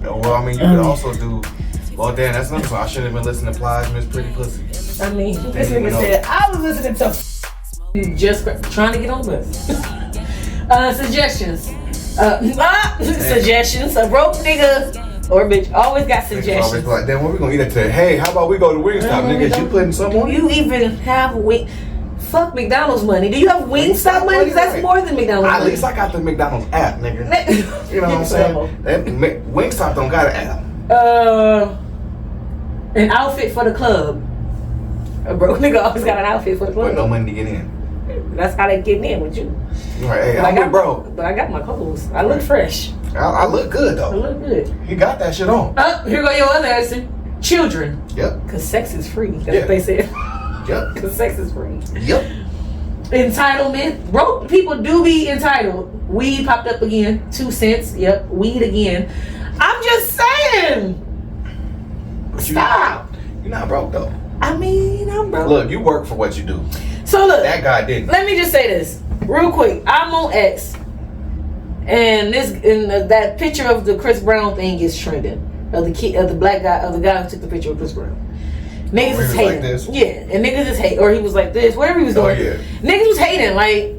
Well, I mean, you could also do. Well, damn, that's another song. I shouldn't have been listening to Plies, Miss Pretty Pussy. I mean, this nigga said I was listening to just trying to get on the bus. Suggestions. Suggestions. A broke nigga or bitch always got suggestions. Always like, then what we gonna eat it today? Hey, how about we go to Wingstop, nigga? You putting something on? Do you even have Fuck McDonald's money. Do you have Wingstop money? Because that's more than McDonald's money. At least I got the McDonald's app, nigga. You know what I'm saying? Wingstop don't got an app. An outfit for the club. A broke nigga always got an outfit for the club. With no money to get in. That's how they getting in with you. Right, hey, I'm with bro. But I got my clothes. I look fresh. I look good though. I look good. He got that shit on. Here go your other answer. Children. Yep. Because sex is free. That's what they said. Yep. Because sex is free. Yep. Entitlement. Broke people do be entitled. Weed popped up again. 2 cents. Yep. Weed again. I'm just saying. Stop. You're not broke though. I mean, I'm broke. Look, you work for what you do. So look. That guy didn't. Let me just say this real quick. I'm on X. And that picture of the Chris Brown thing is trending. Of the black guy, of the guy who took the picture of Chris Brown. Niggas is hating. Like this? Yeah, and niggas is hate, or he was like this, whatever he was doing. Yeah. Niggas was hating, like,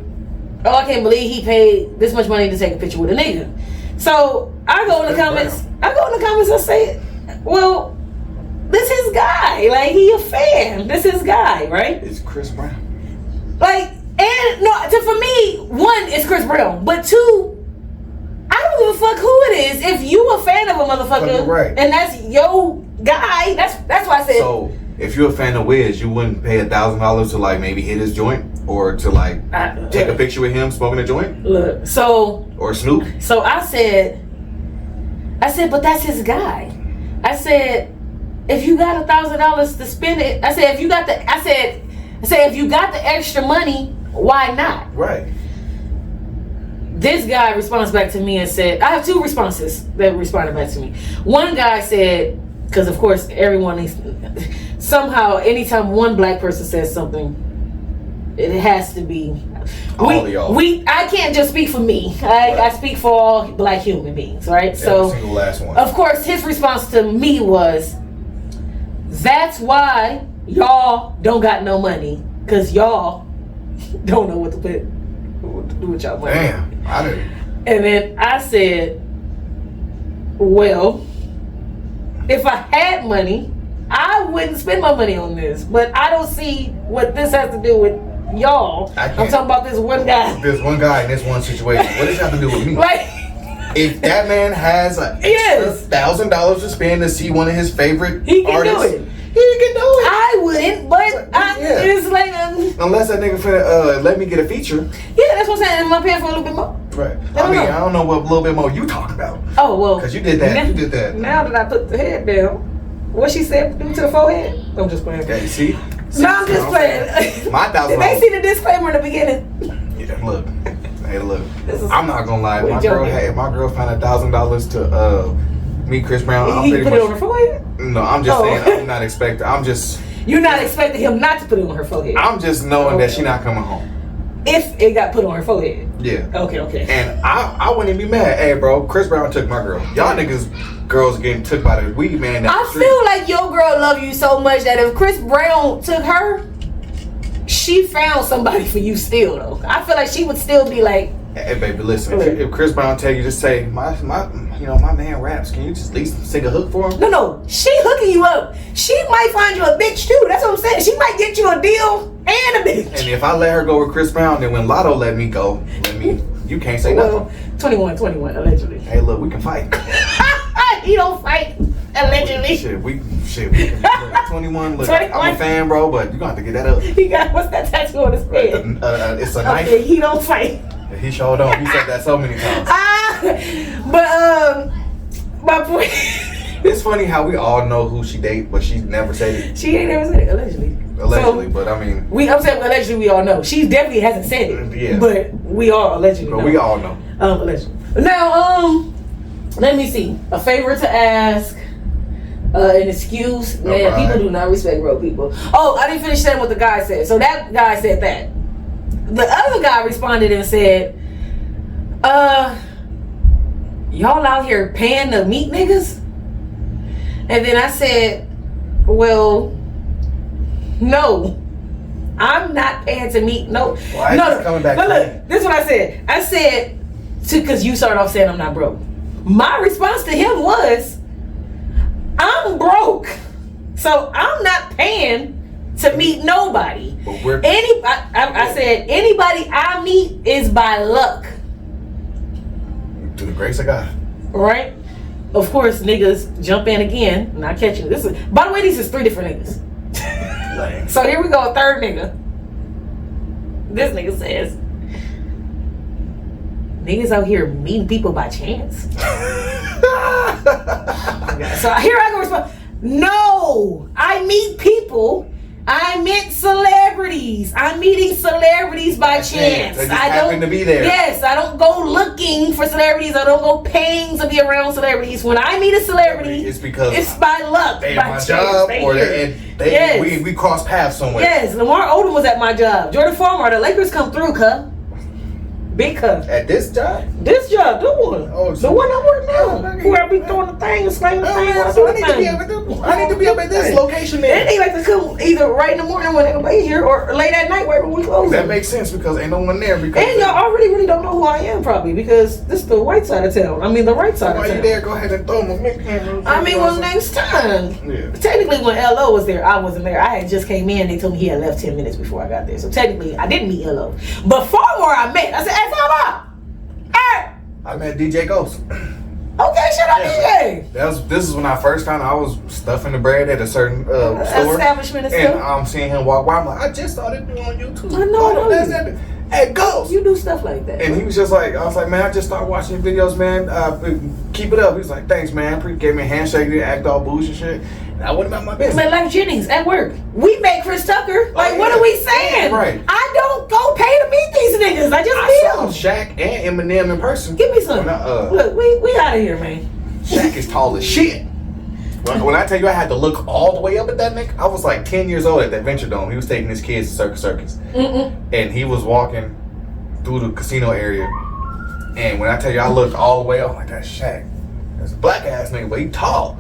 oh, I can't believe he paid this much money to take a picture with a nigga. So I go in the comments. And say, well, this his guy. Like, he a fan. This his guy, right? It's Chris Brown. Like, and no, for me, one, it's Chris Brown, but two, I don't give a fuck who it is. If you a fan of a motherfucker, right, and that's your guy, that's why I said. So if you're a fan of Wiz, you wouldn't pay $1,000 to like maybe hit his joint or to like take a picture with him smoking a joint. Look, so or Snoop. So I said, but that's his guy. I said, if you got $1,000 to spend it, I said if you got the extra money, why not? Right. This guy responds back to me and said, I have 2 responses that responded back to me. One guy said, because of course everyone is, somehow anytime one black person says something, it has to be all of y'all. I can't just speak for me. I speak for all black human beings, right? So single last one. Of course his response to me was, that's why y'all don't got no money, because y'all don't know what to do with y'all money. Damn. I didn't. And then I said, well, if I had money, I wouldn't spend my money on this. But I don't see what this has to do with y'all. I'm talking about this one guy. This one guy in this one situation. What does it have to do with me? Like, if that man has an extra $1,000 to spend to see one of his favorite artists, do it. He can do it. I wouldn't, but it's like unless that nigga finna let me get a feature. Yeah, that's what I'm saying. Am I paying for a little bit more? Right. I don't know what a little bit more you talking about. Oh well, because you did that. Now that I put the head down, what she said do to the forehead? I'm just playing. Yeah, you see? No, I'm just playing. My $1,000. Did they see the disclaimer in the beginning? Yeah, look. Hey, look. I'm not gonna lie. My girl found $1,000 to me, Chris Brown. He put it on her forehead? No, I'm just saying. I'm not expecting. You're not expecting him not to put it on her forehead. I'm just knowing that she not coming home. If it got put on her forehead. Yeah. Okay. And I wouldn't be mad. Hey, bro, Chris Brown took my girl. Y'all niggas, girls getting took by the weed man. I feel like your girl love you so much that if Chris Brown took her, she found somebody for you still though. I feel like she would still be like, hey baby, listen. If Chris Brown tell you, just say my man raps. Can you just at least sing a hook for him? No. She hooking you up. She might find you a bitch too. That's what I'm saying. She might get you a deal and a bitch. And if I let her go with Chris Brown, then when Lotto let me go, you can't say nothing. 21 allegedly. Hey, look, we can fight. He don't fight allegedly. Shit, we can. Look, 21. Look, 21. I'm a fan, bro, but you gonna have to get that up. He got what's that tattoo on his head? It's a knife. Okay, he don't fight. He showed on. He said that so many times. But my point. It's funny how we all know who she date, but she never said it. She ain't never said it, allegedly. Allegedly, but I mean, I'm saying allegedly. We all know she definitely hasn't said it. Yeah. But we all allegedly. But know. we all know. Allegedly. Now, let me see. A favor to ask. An excuse. Man, people do not respect broke people. Oh, I didn't finish saying what the guy said. So that guy said that. The other guy responded and said, y'all out here paying to meet niggas? And then I said, well, no. I'm not paying to meet no. Why is this coming back? But look, this is what I said. I said because you started off saying I'm not broke. My response to him was, I'm broke, so I'm not paying to meet nobody. I said anybody I meet is by luck. Through the grace of God. Right? Of course, niggas jump in again. Not catching this. By the way, these is 3 different niggas. So here we go, a third nigga. This nigga says, niggas out here meeting people by chance. So here I go respond. No, I meet people. I meet celebrities. I'm meeting celebrities by chance. They just happen to be there. Yes, I don't go looking for celebrities. I don't go paying to be around celebrities. When I meet a celebrity, it's because it's by luck. They by at my chance. job, or yes. we cross paths somewhere. Yes, Lamar Odom was at my job. Jordan Farmer, the Lakers come through, cuh. Big cuh. At this job? This job, the one. Oh, the one I work now. Where I be throwing the thing and slinging the thing. I need to be up at this location there. And they like to come either right in the morning when they be here or late at night right when we close. That makes sense because ain't no one there. Because and y'all already really don't know who I am probably because this is the white side of town. I mean the right side of town. While you there, go ahead and throw them. I mean, well, next time. Yeah. Technically, when LO was there, I wasn't there. I had just came in. They told me he had left 10 minutes before I got there. So technically, I didn't meet LO. But Farmer I met. I said, hey, Farmer. Hey. I met DJ Ghost. Okay, shut up, DJ. This is when I first found out I was stuffing the bread at a certain store. Establishment and stuff. And I'm seeing him walk by. I'm like, I just started doing on YouTube. I know. Hey, Ghost. You do stuff like that. And he was just like, I was like, man, I just started watching videos, man. Keep it up. He was like, thanks, man. Gave me a handshake, didn't act all bougie shit. And I went about my business. Man, like Jennings at work. We met Chris Tucker. Like, what are we saying? Right. I don't go pay to meet these niggas. I just meet them. Shaq and Eminem in person. Give me some. Look, we out of here, man. Shaq is tall as shit. When I tell you I had to look all the way up at that nigga, I was like 10 years old at that Venture Dome. He was taking his kids to Circus. And he was walking through the casino area. And when I tell you I looked all the way up, I'm like, that's Shaq. That's a black ass nigga, but he tall.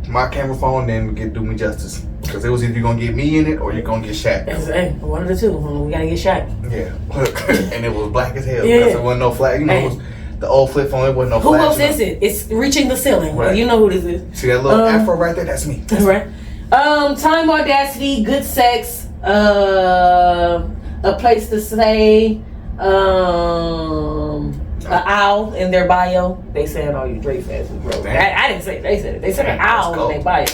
My camera phone didn't do me justice. Because it was either you're going to get me in it or you're going to get Shaq. Hey, one of the two. We got to get Shaq. Yeah. And it was black as hell. Because there wasn't no flag. You know, it was the old flip phone, it wasn't no flash. Who else is it? It's reaching the ceiling. Right. You know who this is. See that little afro right there? That's me. That's right. Time, audacity, good sex, a place to stay, an owl in their bio. They saying, "Oh, you Drake fans, bro." I didn't say it. They said it. They said an owl in their bio.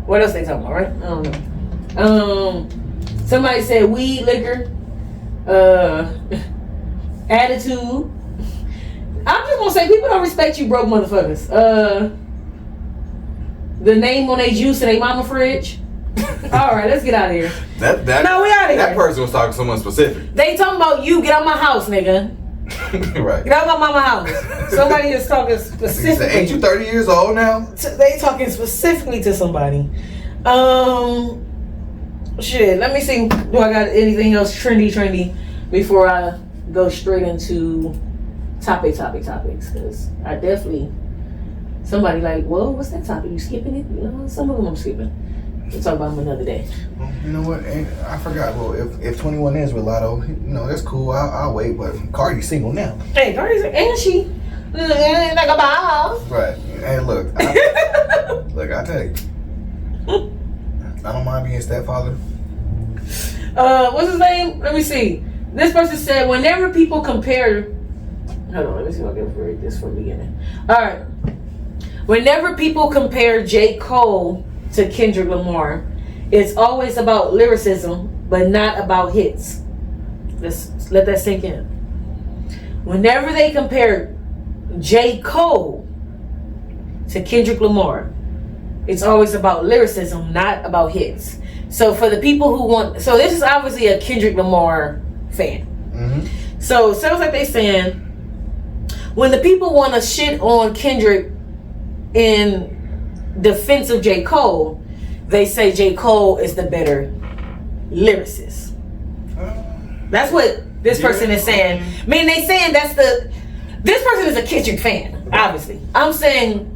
What else they talking about, right? I don't know. Somebody said weed, liquor, attitude. I'm just gonna say people don't respect you broke motherfuckers. The name on their juice in their mama fridge. Alright, let's get out of here. No, we out of here. That person was talking to someone specific. They talking about you, get out my house, nigga. Right. Get out my mama house. Somebody is talking specifically. Ain't you 30 years old now? They talking specifically to somebody. Shit, let me see. Do I got anything else trendy before I go straight into topics? Because I definitely, somebody like, well, what's that topic? You skipping it? You know, some of them I'm skipping. We'll talk about them another day. Well, you know what? I forgot. Well, if 21 is with Lotto, you know, that's cool. I'll wait. But Cardi's single now. Hey, Cardi's, and she like a ball. Right. Hey, look. I tell you, I don't mind being stepfather. What's his name? Let me see. This person said, whenever people compare. Hold on, let me see if I can read this from the beginning. All right. Whenever people compare J. Cole to Kendrick Lamar, it's always about lyricism, but not about hits. Let's let that sink in. Whenever they compare J. Cole to Kendrick Lamar, it's always about lyricism, not about hits. So for the people who want, so this is obviously a Kendrick Lamar fan. Mm-hmm. So it sounds like they saying, when the people want to shit on Kendrick in defense of J. Cole, they say J. Cole is the better lyricist. That's what this person is saying. I mean, they saying that's the, this person is a Kendrick fan, obviously. I'm saying,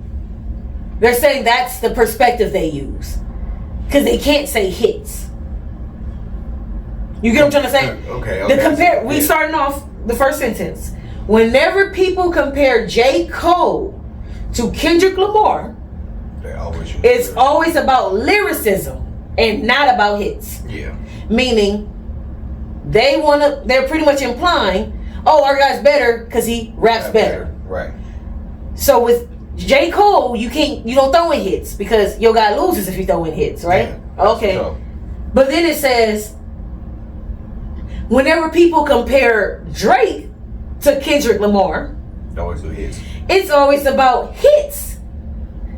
they're saying that's the perspective they use. Because they can't say hits. You get what I'm trying to say? Okay. We starting off the first sentence. Whenever people compare J. Cole to Kendrick Lamar, it's always about lyricism and not about hits. Yeah. Meaning, they're pretty much implying, oh, our guy's better because he raps better. Right. So with J. Cole, you don't throw in hits because your guy loses if you throw in hits, right? Yeah, okay. Sure. But then it says, whenever people compare Drake to Kendrick Lamar, always do hits. It's always about hits.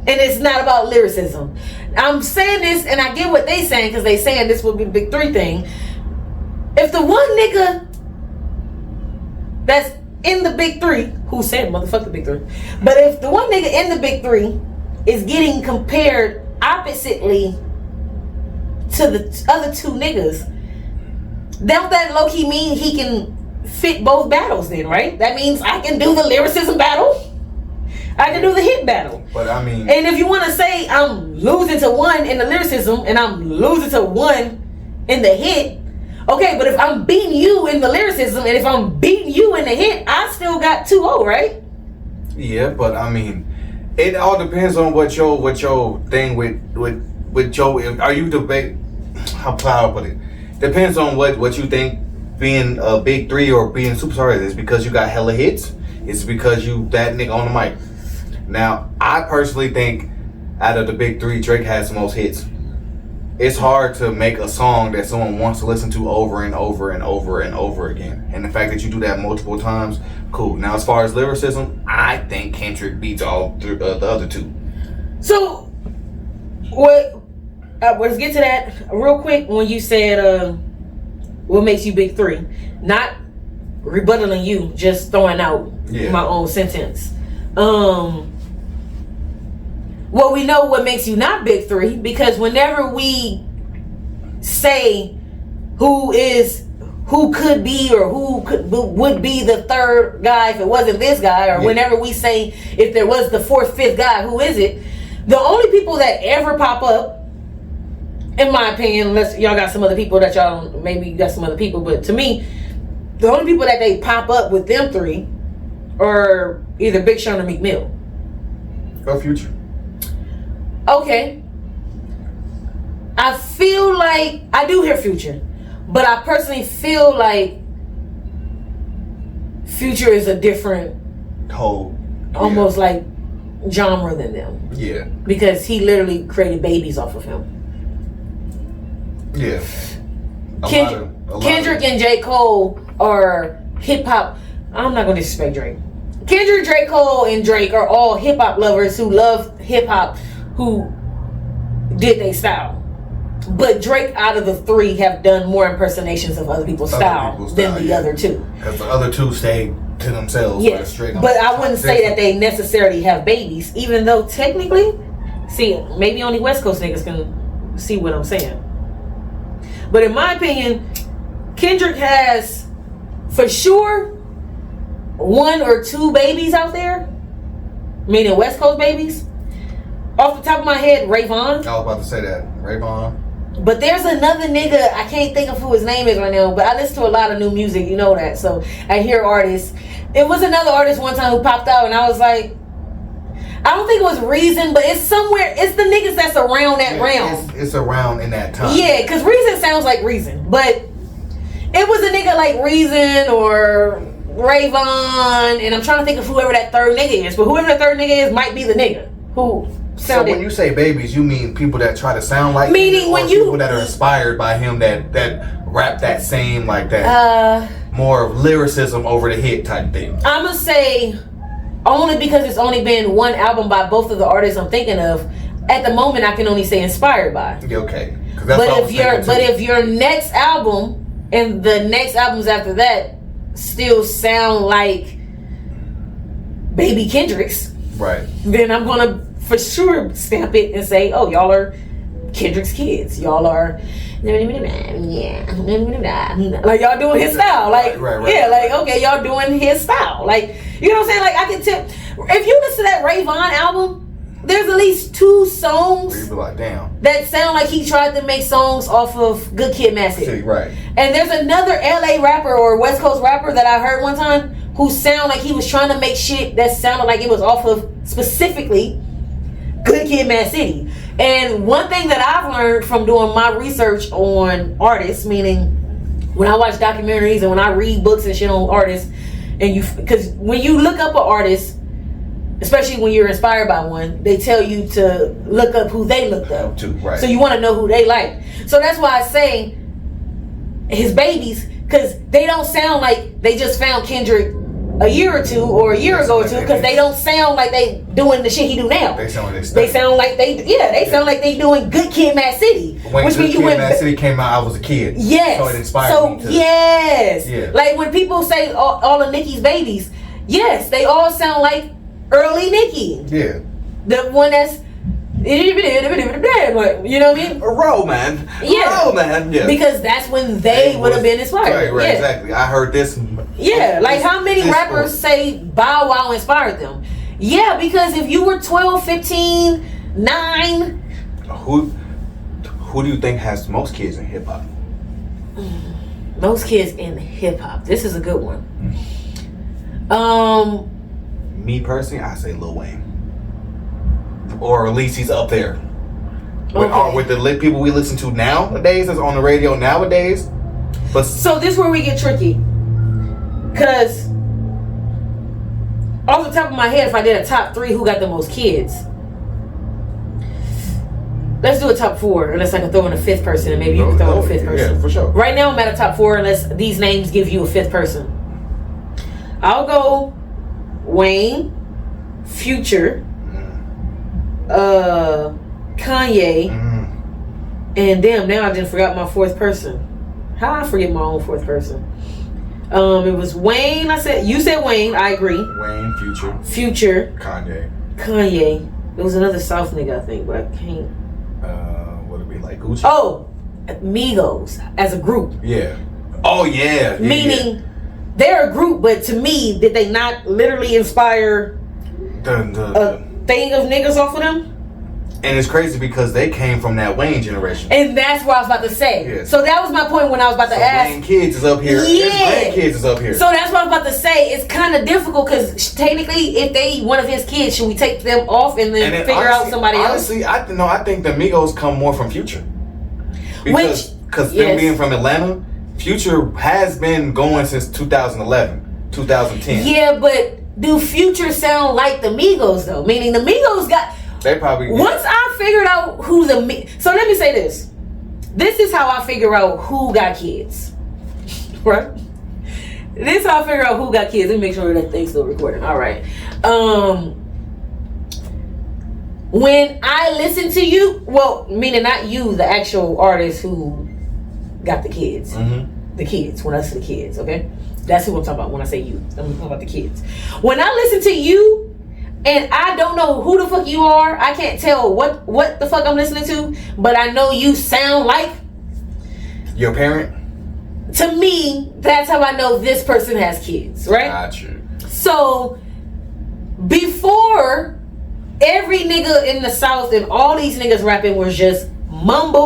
And it's not about lyricism. I'm saying this, and I get what they saying, because they saying this will be the big three thing. If the one nigga that's in the big three, who said motherfuck the big three, but if the one nigga in the big three is getting compared oppositely to the other two niggas, don't that low-key mean he can fit both battles then, right? That means I can do the lyricism battle, I can do the hit battle. But I mean, and if you want to say I'm losing to one in the lyricism and I'm losing to one in the hit, okay, but if I'm beating you in the lyricism and if I'm beating you in the hit, I still got 2-0, right? Yeah, but I mean, it all depends on what your thing with your, are you debate, how I put it, depends on what you think being a big three or being superstar is. Because you got hella hits, it's because you that nigga on the mic. Now, I personally think out of the big three, Drake has the most hits. It's hard to make a song that someone wants to listen to over and over and over and over again. And the fact that you do that multiple times, cool. Now, as far as lyricism, I think Kendrick beats all the other two. So, let's get to that real quick. When you said, what makes you big three? Not rebuttaling you, just throwing out my own sentence. Well, we know what makes you not big three, because whenever we say who could be or would be the third guy if it wasn't this guy, or whenever we say if there was the fourth, fifth guy, who is it? The only people that ever pop up, in my opinion, unless y'all got some other people that y'all, maybe you got some other people, but to me, the only people that they pop up with them three are either Big Sean or Meek Mill. Or Future. Okay. I feel like, I do hear Future, but I personally feel like Future is a different whole, almost like genre than them. Yeah. Because he literally created babies off of him. Yeah. Kendrick and J. Cole are hip hop. I'm not going to disrespect Drake. Kendrick, J. Cole, and Drake are all hip hop lovers who love hip hop, who did their style. But Drake, out of the three, have done more impersonations of other people's style than the other two. Because the other two stayed to themselves. Yes, but I wouldn't say that they necessarily have babies, even though technically, see, maybe only West Coast niggas can see what I'm saying. But in my opinion, Kendrick has, for sure, 1 or 2 babies out there, meaning West Coast babies. Off the top of my head, Ray Vaughn. I was about to say that, Ray Vaughn. But there's another nigga, I can't think of who his name is right now, but I listen to a lot of new music, you know that, so I hear artists. It was another artist one time who popped out, and I was like, I don't think it was Reason, but it's somewhere, it's the niggas that's around that realm. It's around in that time. Yeah, because Reason sounds like Reason, but it was a nigga like Reason or Ray Vaughn, and I'm trying to think of whoever that third nigga is, but whoever that third nigga is might be the nigga who sounded. So when you say babies, you mean people that try to sound like meaning him, when people that are inspired by him, that rap that same, like that more lyricism over the hit type thing? I'm gonna say only because it's only been one album by both of the artists I'm thinking of. At the moment, I can only say inspired by. Okay. But if your next album and the next albums after that still sound like Baby Kendrick's, right? Then I'm gonna for sure stamp it and say, oh, y'all are Kendrick's kids. Y'all are, like y'all doing his style. Like, right. Yeah, like, okay, y'all doing his style. Like, You know what I'm saying? Like I can tell if you listen to that Ray Vaughn album, there's at least 2 songs You be like, damn. that sound like he tried to make songs off of Good Kid, Mad City. Right. And there's another LA rapper or West Coast rapper that I heard one time who sound like he was trying to make shit that sounded like it was off of specifically Good Kid, Mad City. And one thing that I've learned from doing my research on artists, meaning when I watch documentaries and when I read books and shit on artists, and because when you look up an artist, especially when you're inspired by one, they tell you to look up who they looked up too, right. So you want to know who they like. So that's why I say his babies, because they don't sound like they just found Kendrick a year or two or a year ago or two, because they don't sound like they doing the shit he do now. They sound like they sound like they sound like they doing Good Kid, Mad City. When Good Kid, Mad City came out, I was a kid. Yes. So it inspired me to. Yes. Yeah. Like when people say all of Nicki's babies, yes, they all sound like early Nicki. Yeah. The one that's, you know what I mean? Roll, man. Yeah. Roll, man. Yeah. Because that's when they would have been inspired. Right, yeah. exactly. I heard this. Yeah, like how many rappers say Bow Wow inspired them? Yeah, because if you were 12, 15, 9. Who do you think has the most kids in hip hop? Most kids in hip hop. This is a good one. Me personally, I say Lil Wayne. Or at least he's up there. With the people we listen to nowadays, that's on the radio nowadays. But so this is where we get tricky. Because off the top of my head, if I did a top 3 who got the most kids, let's do a top 4 unless I can throw in a 5th person, and maybe you can throw in a 5th person. Yeah, for sure. Right now I'm at a top 4 unless these names give you a 5th person. I'll go Wayne, Future, Kanye, and damn, now I just forgot my 4th person. How I forget my own 4th person? It was Wayne. You said Wayne. I agree. Wayne, Future, Kanye. There was another South nigga, I think, but I can't. Would it be like Gucci? Oh, Migos as a group. Yeah. Oh yeah. Meaning they're a group, but to me, did they not literally inspire a thing of niggas off of them? And it's crazy because they came from that Wayne generation. And that's what I was about to say. Yeah. So that was my point when I was about to ask. Wayne kids is up here. Yeah. His grandkids is up here. So that's what I was about to say. It's kind of difficult because technically, if they one of his kids, should we take them off and then figure out somebody else? Honestly, I think the Migos come more from Future. Because them being from Atlanta, Future has been going since 2011, 2010. Yeah, but do Future sound like the Migos though? Meaning the Migos got. They probably. Once I figured out who so let me say this. This is how I figure out who got kids. Right? This is how I figure out who got kids. Let me make sure that thing's still recording. All right. When I listen to you, well, meaning not you, the actual artist who got the kids. Mm-hmm. The kids. When I say the kids, okay? That's who I'm talking about when I say you. I'm talking about the kids. When I listen to you, and I don't know who the fuck you are. I can't tell what the fuck I'm listening to, but I know you sound like your parent. To me, that's how I know this person has kids, right? Gotcha. So before, every nigga in the South and all these niggas rapping was just mumble